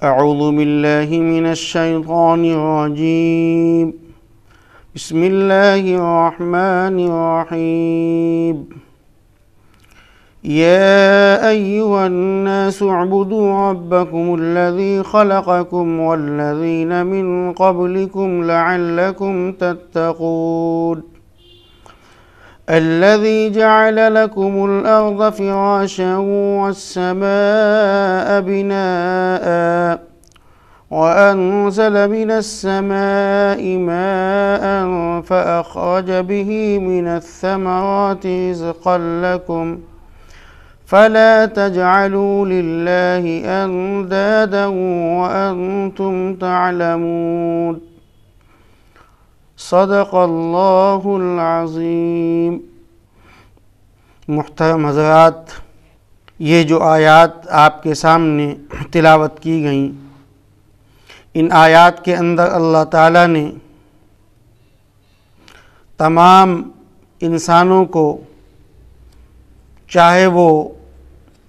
اعوذ باللہ من الشیطان الرجیم بسم اللہ الرحمن الرحیم یا ایہا الناس اعبدوا ربکم الذی خلقکم والذین من قبلکم لعلکم تتقون الذي جعل لكم الأرض فراشا والسماء بناء وأنزل من السماء ماء فأخرج به من الثمرات رزقا لكم فلا تجعلوا لله أندادا وأنتم تعلمون صدق اللہ العظیم۔ محترم حضرات، یہ جو آیات آپ کے سامنے تلاوت کی گئیں، ان آیات کے اندر اللہ تعالیٰ نے تمام انسانوں کو، چاہے وہ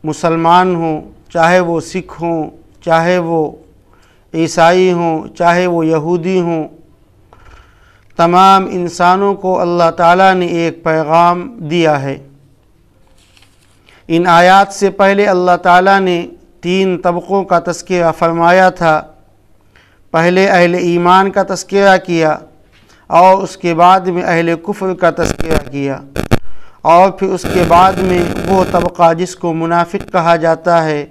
مسلمان ہوں، چاہے وہ سکھ ہوں، چاہے وہ عیسائی ہوں، چاہے وہ یہودی ہوں، تمام انسانوں کو اللہ تعالیٰ نے ایک پیغام دیا ہے۔ ان آیات سے پہلے اللہ تعالیٰ نے 3 طبقوں کا تذکرہ فرمایا تھا۔ پہلے اہل ایمان کا تذکرہ کیا، اور اس کے بعد میں اہل کفر کا تذکرہ کیا، اور پھر اس کے بعد میں وہ طبقہ جس کو منافق کہا جاتا ہے،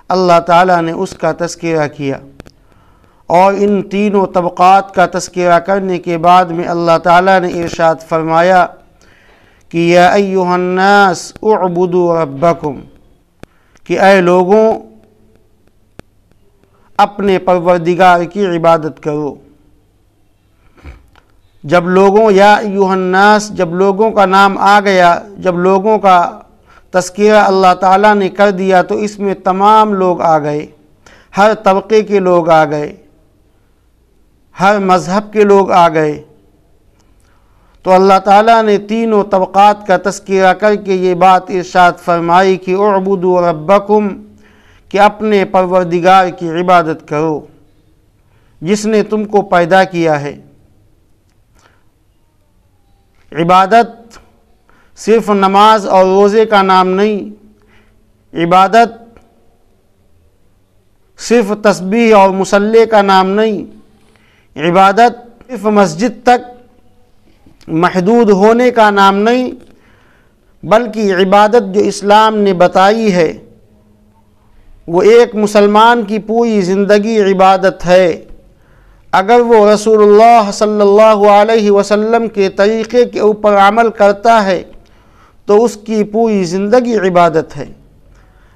اللہ تعالیٰ نے اس کا تذکرہ کیا۔ اور ان تینوں طبقات کا تذکرہ کرنے کے بعد میں اللہ تعالیٰ نے ارشاد فرمایا کہ یا ایھا الناس اعبدوا ربکم، کہ اے لوگوں اپنے پروردگار کی عبادت کرو۔ جب لوگوں یا ایھا الناس، جب لوگوں کا نام آ گیا، جب لوگوں کا تذکرہ اللہ تعالیٰ نے کر دیا تو اس میں تمام لوگ آ گئے، ہر طبقے کے لوگ آ گئے، ہر مذہب کے لوگ آ گئے۔ تو اللہ تعالیٰ نے تینوں طبقات کا تذکرہ کر کے یہ بات ارشاد فرمائی کہ اعبدوا ربکم، کہ اپنے پروردگار کی عبادت کرو جس نے تم کو پیدا کیا ہے۔ عبادت صرف نماز اور روزے کا نام نہیں، عبادت صرف تسبیح اور مصلی کا نام نہیں، عبادت صرف مسجد تک محدود ہونے کا نام نہیں، بلکہ عبادت جو اسلام نے بتائی ہے وہ ایک مسلمان کی پوری زندگی عبادت ہے۔ اگر وہ رسول اللہ صلی اللہ علیہ وسلم کے طریقے کے اوپر عمل کرتا ہے تو اس کی پوری زندگی عبادت ہے۔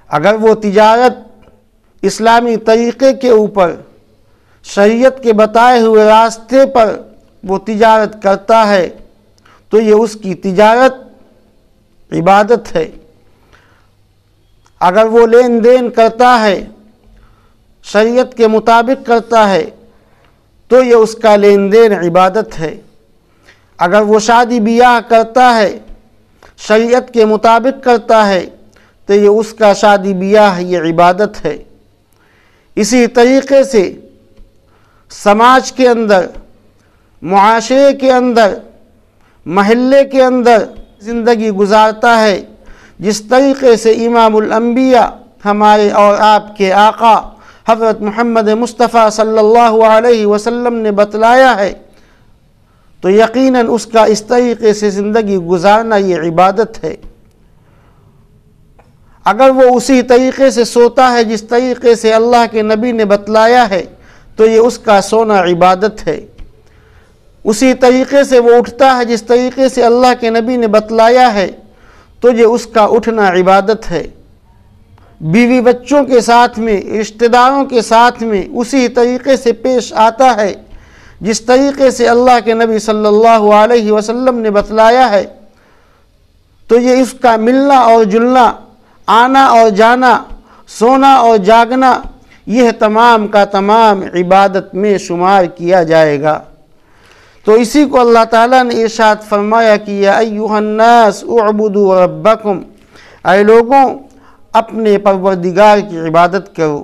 اگر وہ تجارت اسلامی طریقے کے اوپر، شریعت کے بتائے ہوئے راستے پر وہ تجارت کرتا ہے تو یہ اس کی تجارت عبادت ہے۔ اگر وہ لین دین کرتا ہے، شریعت کے مطابق کرتا ہے تو یہ اس کا لین دین عبادت ہے۔ اگر وہ شادی بیاہ کرتا ہے، شریعت کے مطابق کرتا ہے تو یہ اس کا شادی بیاہ یہ عبادت ہے۔ اسی طریقے سے سماج کے اندر، معاشرے کے اندر، محلے کے اندر زندگی گزارتا ہے، جس طریقے سے امام الانبیاء ہمارے اور آپ کے آقا حضرت محمد مصطفیٰ صلی اللہ علیہ وسلم نے بتلایا ہے، تو یقیناً اس کا اس طریقے سے زندگی گزارنا یہ عبادت ہے۔ اگر وہ اسی طریقے سے سوتا ہے جس طریقے سے اللہ کے نبی نے بتلایا ہے تو یہ اس کا سونا عبادت ہے۔ اسی طریقے سے وہ اٹھتا ہے جس طریقے سے اللہ کے نبی نے بتلایا ہے تو یہ اس کا اٹھنا عبادت ہے۔ بیوی بچوں کے ساتھ میں، رشتہ داروں کے ساتھ میں اسی طریقے سے پیش آتا ہے جس طریقے سے اللہ کے نبی صلی اللہ علیہ وسلم نے بتلایا ہے تو یہ اس کا ملنا اور جلنا، آنا اور جانا، سونا اور جاگنا، یہ تمام کا تمام عبادت میں شمار کیا جائے گا۔ تو اسی کو اللہ تعالیٰ نے ارشاد فرمایا کہ یا ایھا الناس اعبدوا ربکم، اے لوگوں اپنے پروردگار کی عبادت کرو،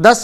10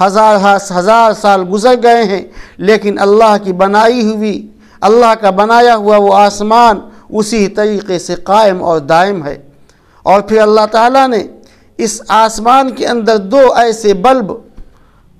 ہزار سال گزر گئے ہیں، لیکن اللہ کی بنائی ہوئی، اللہ کا بنایا ہوا وہ آسمان اسی طریقے سے قائم اور دائم ہے۔ اور پھر اللہ تعالیٰ نے اس آسمان کے اندر دو ایسے بلب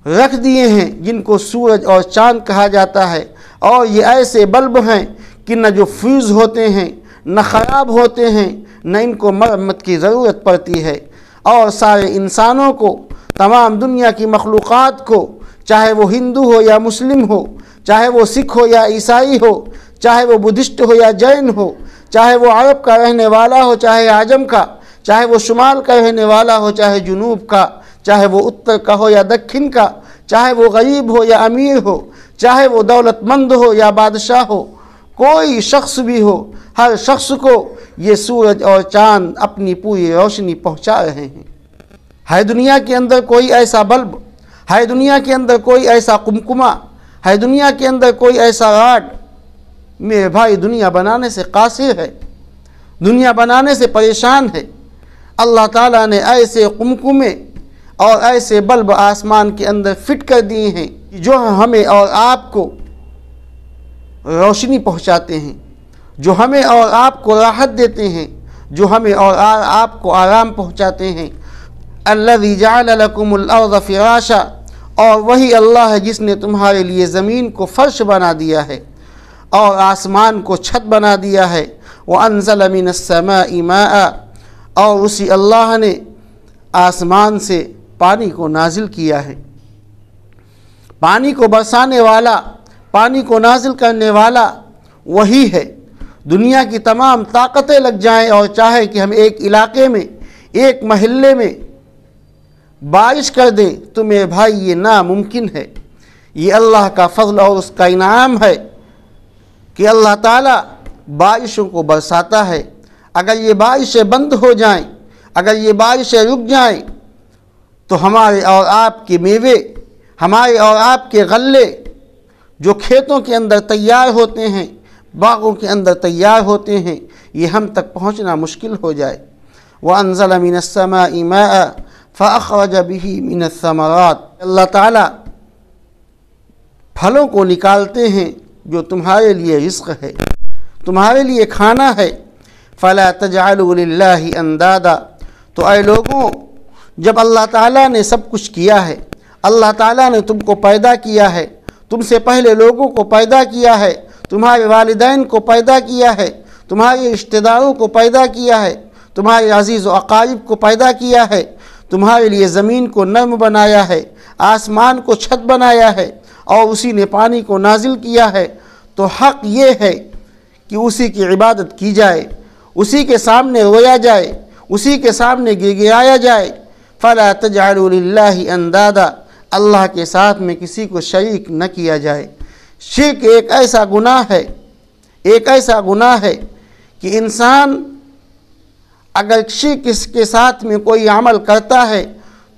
رکھ دیے ہیں جن کو سورج اور چاند کہا جاتا ہے، اور یہ ایسے بلب ہیں کہ نہ جو فیوز ہوتے ہیں، نہ خراب ہوتے ہیں، نہ ان کو مرمت کی ضرورت پڑتی ہے، اور سارے انسانوں کو، تمام دنیا کی مخلوقات کو، چاہے وہ ہندو ہو یا مسلم ہو، چاہے وہ سکھ ہو یا عیسائی ہو، چاہے وہ بدھسٹ ہو یا جین ہو، چاہے وہ عرب کا رہنے والا ہو چاہے عجم کا، چاہے وہ شمال کا رہنے والا ہو چاہے جنوب کا، چاہے وہ اتر کا ہو یا دکھن کا، چاہے وہ غریب ہو یا امیر ہو، چاہے وہ دولت مند ہو یا بادشاہ ہو، کوئی شخص بھی ہو، ہر شخص کو یہ سورج اور چاند اپنی پوری روشنی پہنچا رہے ہیں۔ ہے دنیا کے اندر کوئی ایسا بلب، ہے دنیا کے اندر کوئی ایسا قمقمہ، ہے دنیا کے اندر کوئی ایسا راڈ؟ میرے بھائی، دنیا بنانے سے قاصر ہے، دنیا بنانے سے پریشان ہے۔ اللہ تعالیٰ نے ایسے قمقمے اور ایسے بلب آسمان کے اندر فٹ کر دیے ہیں جو ہمیں اور آپ کو روشنی پہنچاتے ہیں، جو ہمیں اور آپ کو راحت دیتے ہیں، جو ہمیں اور آپ کو آرام پہنچاتے ہیں۔ الذی جعل لکم الارض فراشا، اور وہی اللہ ہے جس نے تمہارے لیے زمین کو فرش بنا دیا ہے اور آسمان کو چھت بنا دیا ہے۔ وانزل من السماء ماء، اور اسی اللہ نے آسمان سے پانی کو نازل کیا ہے۔ پانی کو برسانے والا، پانی کو نازل کرنے والا وہی ہے۔ دنیا کی تمام طاقتیں لگ جائیں اور چاہے کہ ہم ایک علاقے میں، ایک محلے میں بارش کر دیں تو میرے بھائی یہ ناممکن ہے۔ یہ اللہ کا فضل اور اس کا انعام ہے کہ اللہ تعالیٰ بارشوں کو برساتا ہے۔ اگر یہ بارشیں بند ہو جائیں، اگر یہ بارشیں رک جائیں تو ہمارے اور آپ کے میوے، ہمارے اور آپ کے غلے جو کھیتوں کے اندر تیار ہوتے ہیں، باغوں کے اندر تیار ہوتے ہیں، یہ ہم تک پہنچنا مشکل ہو جائے۔ وَأَنزَلَ مِنَ السَّمَاءِ مَاءً فَأَخْرَجَ بِهِ مِنَ الثَّمَرَاتِ، اللہ تعالیٰ پھلوں کو نکالتے ہیں جو تمہارے لیے رزق ہے، تمہارے لیے کھانا ہے۔ فَلَا تَجْعَلُوا لِلَّهِ أَنْدَادًا، تو اے لوگوں، جب اللہ تعالیٰ نے سب کچھ کیا ہے، اللہ تعالیٰ نے تم کو پیدا کیا ہے، تم سے پہلے لوگوں کو پیدا کیا ہے، تمہارے والدین کو پیدا کیا ہے، تمہارے رشتہ داروں کو پیدا کیا ہے، تمہارے عزیز و اقارب کو پیدا کیا ہے، تمہارے لیے زمین کو نرم بنایا ہے، آسمان کو چھت بنایا ہے، اور اسی نے پانی کو نازل کیا ہے، تو حق یہ ہے کہ اسی کی عبادت کی جائے، اسی کے سامنے رویا جائے، اسی کے سامنے گڑگڑایا جائے۔ فَلَا تَجْعَلُوا لِلَّهِ أَنْدَادًا، اللہ کے ساتھ میں کسی کو شریک نہ کیا جائے۔ شرک ایک ایسا گناہ ہے، ایک ایسا گناہ ہے کہ انسان اگر شرک اس کے ساتھ میں کوئی عمل کرتا ہے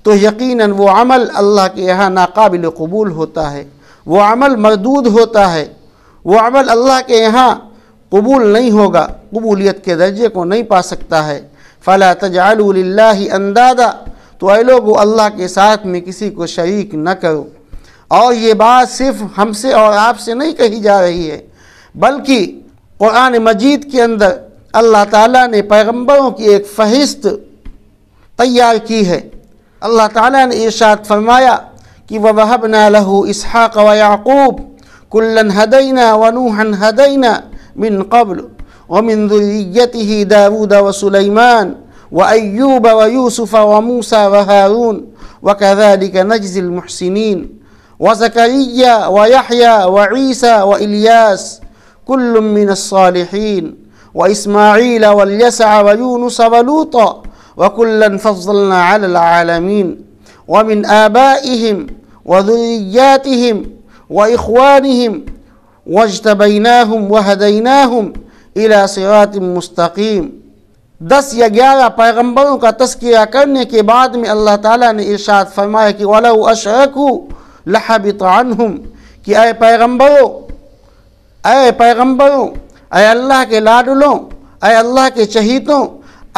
تو یقیناً وہ عمل اللہ کے یہاں ناقابل قبول ہوتا ہے، وہ عمل مردود ہوتا ہے، وہ عمل اللہ کے یہاں قبول نہیں ہوگا، قبولیت کے درجے کو نہیں پا سکتا ہے۔ فَلَا تَجْعَلُوا لِلَّهِ أَنْدَادًا، تو اے لوگو اللہ کے ساتھ میں کسی کو شریک نہ کرو۔ اور یہ بات صرف ہم سے اور آپ سے نہیں کہی جا رہی ہے، بلکہ قرآن مجید کے اندر اللہ تعالیٰ نے پیغمبروں کی ایک فہرست تیار کی ہے۔ اللہ تعالیٰ نے ارشاد فرمایا کہ وَوَهَبْنَا لَهُ إِسْحَاقَ وَيَعْقُوبَ كُلًّا هَدَيْنَا وَنُوحًا هَدَيْنَا مِن قَبْلُ وَمِن ذُرِّيَّتِهِ دَاوُودَ وَسُلَيْمَانَ وَأَيُّوبَ وَيُوسُفَ وَمُوسَى وَهَارُونَ وَكَذَلِكَ نَجْزِي الْمُحْسِنِينَ وَزَكَرِيَّا وَيَحْيَى وَعِيسَى وَإِلْيَاسَ كُلٌّ مِّنَ الصَّالِحِينَ وإسماعيل واليسع ويونس ولوطا وكلا فضلنا على العالمين ومن آبائهم وذرياتهم وإخوانهم واجتبيناهم وهديناهم إلى صراط مستقيم۔ 10 یا 11 پیغمبروں کا تذکرہ کرنے کے بعد میں اللہ تعالیٰ نے ارشاد فرمایا کہ وَلَوْ أَشْرَكُوا لَحَبِطَ عَنْهُمْ، کہ اے پیغمبروں، اے اللہ کے لاڈلوں، اے اللہ کے چہیتوں،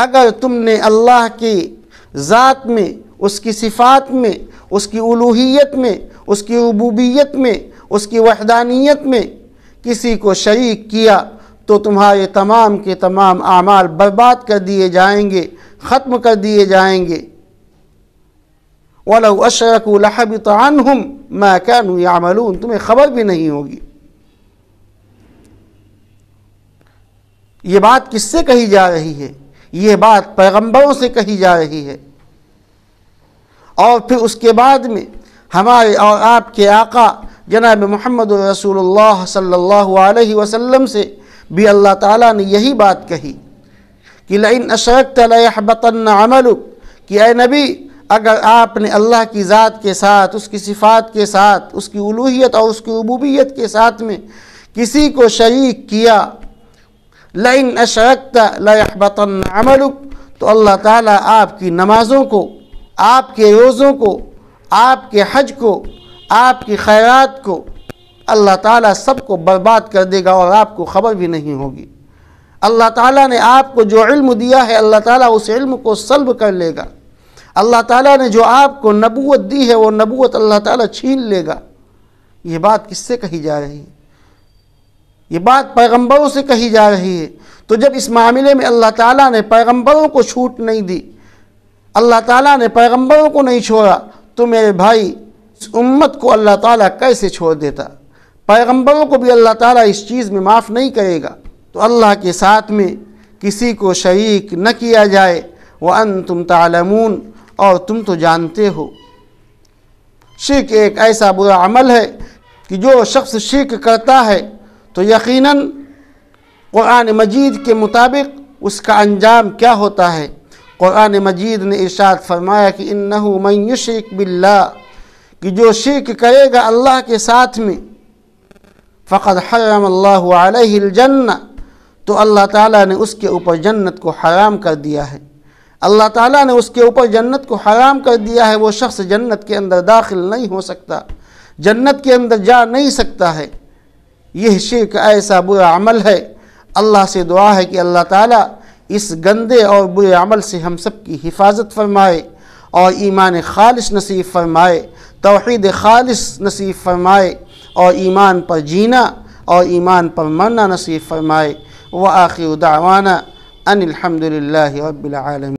اگر تم نے اللہ کی ذات میں اس کی صفات میں، اس کی الوہیت میں، اس کی ربوبیت میں، اس کی وحدانیت میں کسی کو شریک کیا تو تمہارے تمام کے تمام اعمال برباد کر دیے جائیں گے، ختم کر دیے جائیں گے۔ وَلَوْ أَشْرَكُوا لَحَبِطَ عَنْهُمْ مَا كَانُوا يَعْمَلُونَ، تمہیں خبر بھی نہیں ہوگی۔ یہ بات کس سے کہی جا رہی ہے؟ یہ بات پیغمبروں سے کہی جا رہی ہے، اور پھر اس کے بعد میں ہمارے اور آپ کے آقا جناب محمد رسول اللہ صلی اللہ علیہ وسلم سے بھی اللہ تعالیٰ نے یہی بات کہی کہ لَإِنْ أَشْرَكْتَ لَيَحْبَطَنَّ عَمَلُكَ، کہ اے نبی اگر آپ نے اللہ کی ذات کے ساتھ، اس کی صفات کے ساتھ، اس کی الوہیت اور اس کی ربوبیت کے ساتھ میں کسی کو شریک کیا، لَإِنْ أَشْرَكْتَ لَيَحْبَطَنَّ عَمَلُكَ، تو اللہ تعالیٰ آپ کی نمازوں کو، آپ کے روزوں کو، آپ کے حج کو، آپ کی خیرات کو اللہ تعالیٰ سب کو برباد کر دے گا اور آپ کو خبر بھی نہیں ہوگی۔ اللہ تعالیٰ نے آپ کو جو علم دیا ہے اللہ تعالیٰ اس علم کو سلب کر لے گا۔ اللہ تعالیٰ نے جو آپ کو نبوت دی ہے وہ نبوت اللہ تعالیٰ چھین لے گا۔ یہ بات کس سے کہی جا رہی ہے؟ یہ بات پیغمبروں سے کہی جا رہی ہے۔ تو جب اس معاملے میں اللہ تعالیٰ نے پیغمبروں کو چھوٹ نہیں دی، اللہ تعالیٰ نے پیغمبروں کو نہیں چھوڑا، تو میرے بھائی اس امت کو اللہ تعالیٰ کیسے چھوڑ دیتا؟ پیغمبروں کو بھی اللہ تعالیٰ اس چیز میں معاف نہیں کرے گا۔ تو اللہ کے ساتھ میں کسی کو شریک نہ کیا جائے، وَأَنْتُمْ تَعْلَمُونَ، اور تم تو جانتے ہو۔ شرک ایک ایسا برا عمل ہے کہ جو شخص شرک کرتا ہے تو یقیناً قرآن مجید کے مطابق اس کا انجام کیا ہوتا ہے؟ قرآن مجید نے ارشاد فرمایا کہ اِنَّهُ مَن يُشْرِكْ بِاللَّهِ، کہ جو شرک کرے گا اللہ کے ساتھ میں، فقد حرم اللہ علیہ الجنہ، تو اللہ تعالیٰ نے اس کے اوپر جنت کو حرام کر دیا ہے۔ اللہ تعالیٰ نے اس کے اوپر جنت کو حرام کر دیا ہے، وہ شخص جنت کے اندر داخل نہیں ہو سکتا، جنت کے اندر جا نہیں سکتا ہے۔ یہ شرک ایسا برا عمل ہے۔ اللہ سے دعا ہے کہ اللہ تعالیٰ اس گندے اور برے عمل سے ہم سب کی حفاظت فرمائے اور ایمان خالص نصیب فرمائے، توحید خالص نصیب فرمائے، اور ایمان پر جینا اور ایمان پر مرنا نصیب فرمائے۔ وآخر دعوانا ان الحمد للہ رب العالمین۔